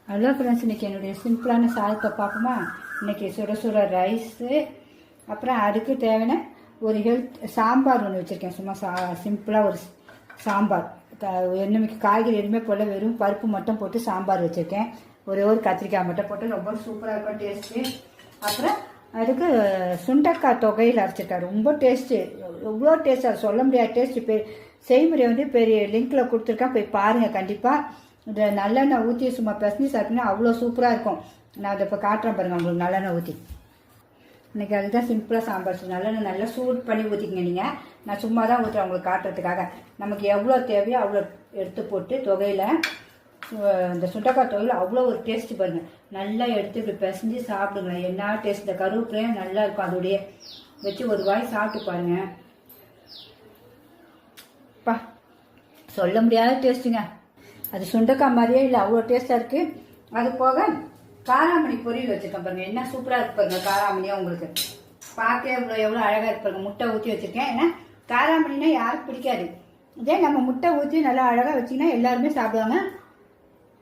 Hello friends, இன்றைக்கி என்னுடைய சிம்பிளான சாதத்தை பார்ப்போமா. இன்றைக்கி சுட சுட ரைஸு, அப்புறம் அதுக்கு தேவையான ஒரு சாம்பார் ஒன்று வச்சுருக்கேன். சும்மா சிம்பிளாக ஒரு சாம்பார். இன்னும் காய்கறி எதுவுமே போல, வெறும் பருப்பு மட்டும் போட்டு சாம்பார் வச்சுருக்கேன். ஒரே ஒரு கத்திரிக்காய் மட்டும் போட்டு ரொம்ப சூப்பராக இருக்கும் டேஸ்ட்டு. அப்புறம் அதுக்கு சுண்டக்காய் தொகையில் அரைச்சிருக்கேன். ரொம்ப டேஸ்ட்டு, எவ்வளோ டேஸ்ட், அது சொல்ல முடியாத டேஸ்ட்டு. செய்முறை வந்து பெரிய லிங்க்கில் கொடுத்துருக்கேன், போய் பாருங்கள் கண்டிப்பாக. இந்த நல்லெண்ணெய் ஊற்றி சும்மா பிசைஞ்சு சாப்பிட்டீங்கன்னா அவ்வளோ சூப்பராக இருக்கும். நான் அதை இப்போ காட்டுறேன் பாருங்கள் உங்களுக்கு. நல்லெண்ணெய் ஊற்றி இன்றைக்கி அதுதான் சிம்பிளாக சாம்பார். நல்லெண்ணெய் நல்லா சூட் பண்ணி ஊற்றிக்கிங்க நீங்கள். நான் சும்மா தான் ஊற்றுறேன் உங்களுக்கு காட்டுறதுக்காக. நமக்கு எவ்வளோ தேவையோ அவ்வளோ எடுத்து போட்டு தொகையில், இந்த சுண்டக்காய் தொகையில் அவ்வளோ ஒரு டேஸ்ட்டு பாருங்கள். நல்லா எடுத்து இப்படி பிசைஞ்சு சாப்பிடுங்க. என்ன டேஸ்ட்! இந்த கருவேப்பிலையும் நல்லா இருக்கும். அதோடைய வச்சு ஒரு வாய் சாப்பிட்டு பாருங்கள். பா, சொல்ல முடியாத டேஸ்ட்டுங்க. அது சுண்டக்காய் மாதிரியே இல்லை, அவ்வளோ டேஸ்ட்டாக இருக்குது. அது போக காராமணி பொரியல் வச்சுருக்கேன் பாருங்கள். என்ன சூப்பராக இருக்கு பாருங்க. காராமணியாக உங்களுக்கு பார்க்கவே எவ்வளோ அழகாக இருக்கு பாருங்க. முட்டை ஊற்றி வச்சுருக்கேன். ஏன்னா காராமணினா யாருக்கு பிடிக்காது. இதே நம்ம முட்டை ஊற்றி நல்லா அழகாக வச்சிங்கன்னா எல்லாருமே சாப்பிடுவாங்க.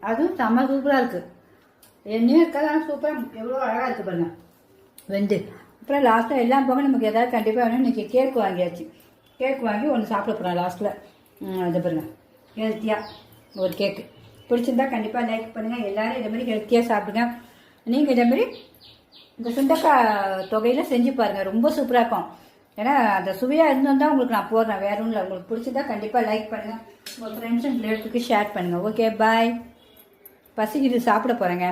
அதுவும் செம்ம சூப்பராக இருக்குது. எண்ணெயும் இருக்காது, ஆனால் சூப்பராக எவ்வளோ அழகாக இருக்குது பாருங்க வெந்து. அப்புறம் லாஸ்ட்டாக எல்லாம் போக நமக்கு எதாவது கண்டிப்பாக வேணும். இன்றைக்கி கேக் வாங்கியாச்சு. கேக் வாங்கி ஒன்று சாப்பிட போகிறேன் லாஸ்ட்டில். இது பாருங்க, ஹெல்த்தியாக ஒரு கேக்கு. பிடிச்சிருந்தா கண்டிப்பாக லைக் பண்ணுங்கள். எல்லோரும் இதேமாதிரி ஹெல்த்தியாக சாப்பிடுங்க. நீங்கள் இதேமாதிரி இந்த சுண்டக்காய் தொகையில் செஞ்சு பாருங்கள். ரொம்ப சூப்பராக இருக்கும். ஏன்னா அந்த சுவையாக இருந்தோம் தான் உங்களுக்கு நான் போடுறேன், வேற ஒன்றும் இல்லை. உங்களுக்கு பிடிச்சிருந்தா கண்டிப்பாக லைக் பண்ணுங்கள். உங்கள் ஃப்ரெண்ட்ஸ் அண்ட் ரிலேட்டிவ்க்கு ஷேர் பண்ணுங்கள். ஓகே, பாய். பசிக்குது, சாப்பிட போகிறேங்க.